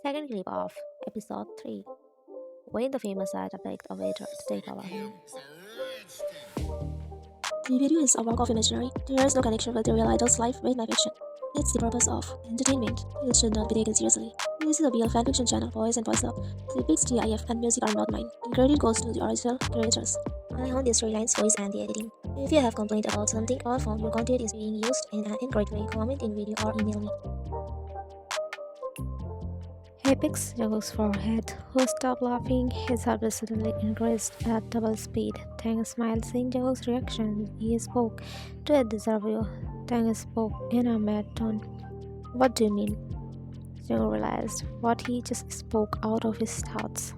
Second clip of episode 3, when the famous side begged a waiter to take over him. The video is a work of imaginary. There is no connection with the real idol's life with my fiction. It's the purpose of entertainment. It should not be taken seriously. This is a real fanfiction channel, boys and boys love. The pics, GIF, and music are not mine. The credit goes to the original creators. I own the storylines, voice, and the editing. If you have complained about something or found your content is being used in an incorrect way, comment in video or email me. He picks Jungkook's forehead, who stopped laughing. His heart suddenly increased at double speed. Tang smiled, seeing Jungkook's reaction. He spoke. "Do I deserve you?" Tang spoke in a mad tone. "What do you mean?" Jungkook realized what he just spoke out of his thoughts.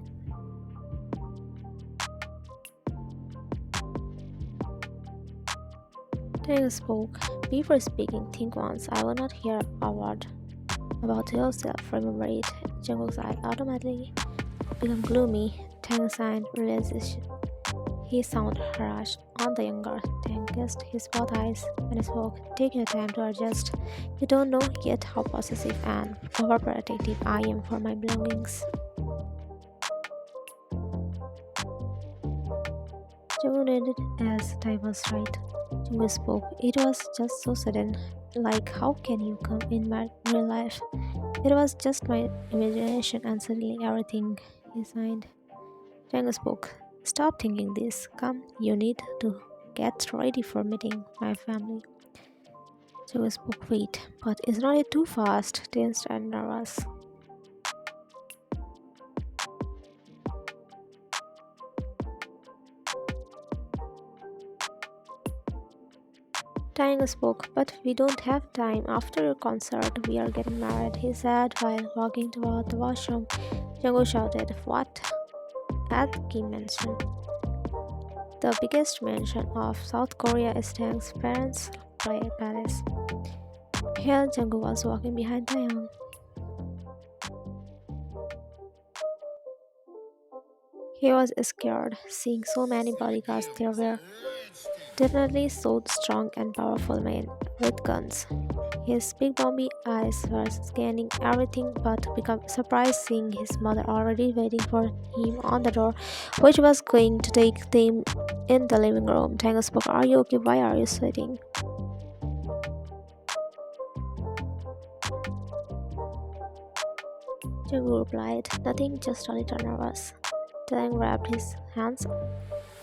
Tang spoke. "Before speaking, think once. I will not hear a word about yourself. Remember it." Jungkook's eye automatically become gloomy. Tang signed realization. He sounded harsh on the younger. Tang kissed his both eyes when he spoke. "Take your time to adjust. You don't know yet how possessive and overprotective I am for my belongings." Jungkook nodded as Tai was right. Jungkook spoke. "It was just so sudden. Like, how can you come in my real life?" "It was just my imagination and suddenly everything," he signed. Jungkook spoke. "Stop thinking this. Come, you need to get ready for meeting my family." Jungkook spoke. "Wait, but isn't it too fast?" Tensed and nervous. Taekook spoke. "But we don't have time. After your concert, we are getting married," he said while walking toward the washroom. Jungkook shouted, "What?" at Kim mention. The biggest mansion of South Korea is Taekook's parents' palace. Here, Jungkook was walking behind Taehyung. He was scared, seeing so many bodyguards. There were definitely so strong and powerful men with guns. His big bumpy eyes were scanning everything but became surprised seeing his mother already waiting for him on the door, which was going to take them in the living room. Taekook spoke. "Are you okay? Why are you sweating?" Jungkook replied, "Nothing, just a little nervous." Taehyung wrapped his hands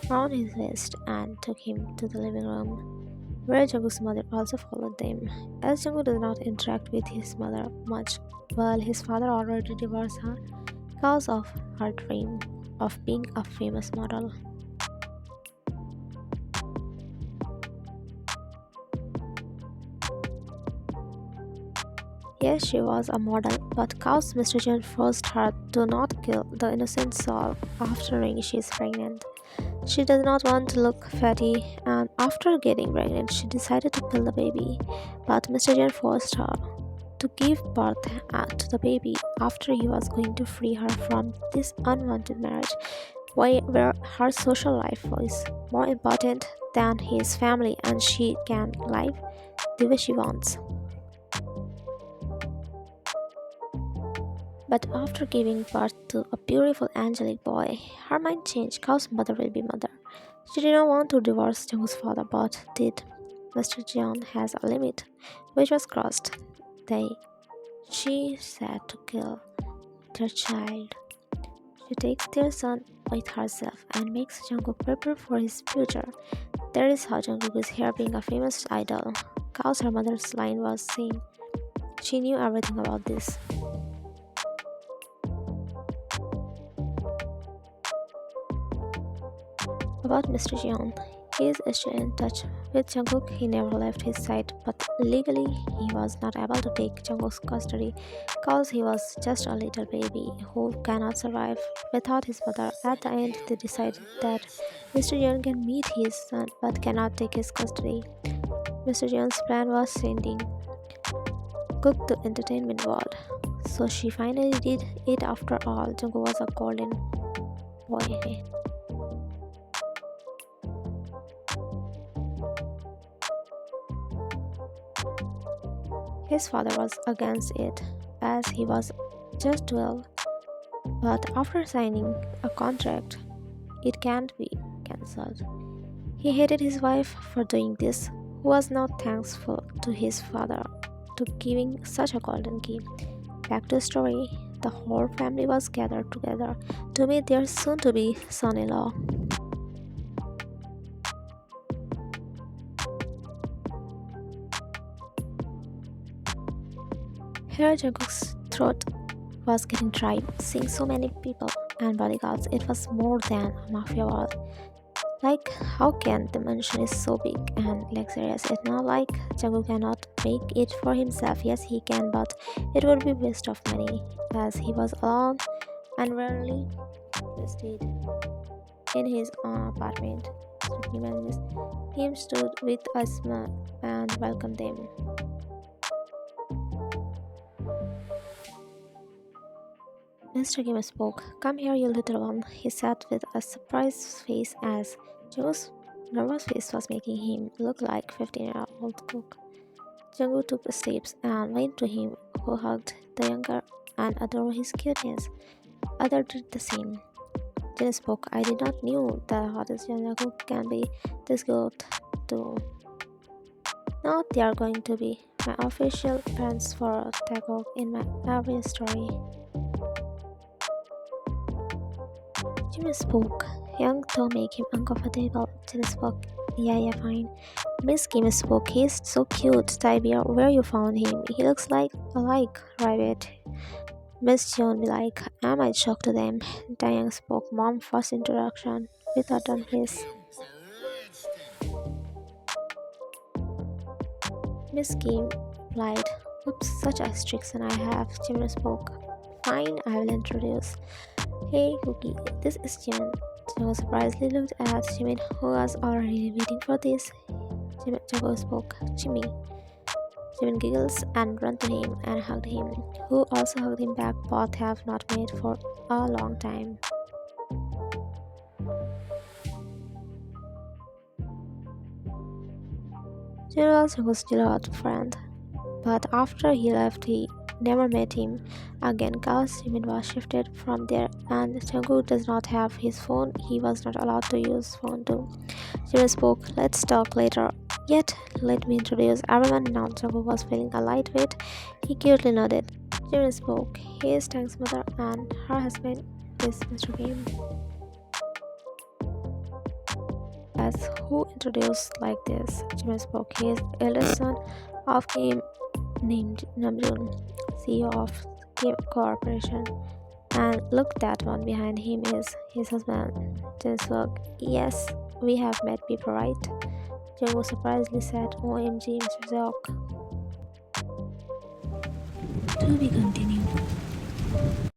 around his waist and took him to the living room, where Jungkook's mother also followed them. As Jungkook does not interact with his mother much, while his father already divorced her because of her dream of being a famous model. Yes, she was a model, but cause Mr. Chen forced her to not kill the innocent soul after knowing she is pregnant. She does not want to look fatty, and after getting pregnant, she decided to kill the baby. But Mr. Chen forced her to give birth to the baby after he was going to free her from this unwanted marriage, where her social life was more important than his family and she can live the way she wants. But after giving birth to a beautiful angelic boy, her mind changed cause mother will be mother. She did not want to divorce Jungkook's father but did. Mr. Jeon has a limit, which was crossed. She said to kill their child. She takes their son with herself and makes Jungkook prepare for his future. That is how Jungkook is here being a famous idol. Cause her mother's line was saying she knew everything about this. About Mr. Jeon, he is still in touch with Jungkook. He never left his side, but legally he was not able to take Jungkook's custody cause he was just a little baby who cannot survive without his mother. At the end, they decided that Mr. Jeon can meet his son but cannot take his custody. Mr. Jeon's plan was sending Cook to entertainment world, so she finally did it. After all, Jungkook was a golden boy. His father was against it, as he was just 12. But after signing a contract, it can't be cancelled. He hated his wife for doing this, who was not thankful to his father to giving such a golden key. Back to the story, the whole family was gathered together to meet their soon to be son in law. Here, Jungkook's throat was getting dry. Seeing so many people and bodyguards, it was more than a mafia war. Like, how can the mansion is so big and luxurious? It's not like Jungkook cannot make it for himself. Yes, he can, but it would be waste of money as he was alone and rarely stayed in his own apartment. So him stood with a smile and welcomed them. Mr. Kim spoke. Come here, you little one, he said with a surprised face as Jungkook's nervous face was making him look like 15-year-old cook. Jungkook took steps and went to him, who hugged the younger and adored his cuteness. Others did the same. Jin spoke. I did not knew the hottest Jungkook can be this good too. Now they are going to be my official parents for Taekook in my every story. Jimin spoke. Young to make him uncomfortable. Jin spoke. Yeah, fine. Miss Kim spoke. He's so cute. Tybia, where you found him? He looks like rabbit. Miss Jeon be like, am I shocked to them? Dayang spoke. Mom first introduction with a done face. Miss Kim replied, oops, such a strict son I have. Jimin spoke. Fine, I will introduce. Hey, Cookie, this is Jimin. Jungkook surprisingly looked at Jimin, who was already waiting for this. Jungkook spoke, Jimmy. Jimin giggles and ran to him and hugged him, who also hugged him back. Both have not met for a long time. Jimin was Jungkook's childhood friend, but after he left, he never met him again cause Jimin was shifted from there and Jungkook does not have his phone. He was not allowed to use phone too. Jimin spoke, let's talk later. Yet, let me introduce everyone now. Jungkook was feeling a lightweight. He cutely nodded. Jimin spoke, he is Tang's mother and her husband is Mr. Kim. As who introduced like this? Jimin spoke, he is the eldest son of Kim named Namjoon, CEO of Kim Corporation. And look, that one behind him is his husband, Jungkook. Yes, we have met people, right? Jungkook surprisingly said, OMG, Mr. Seok. To be continued.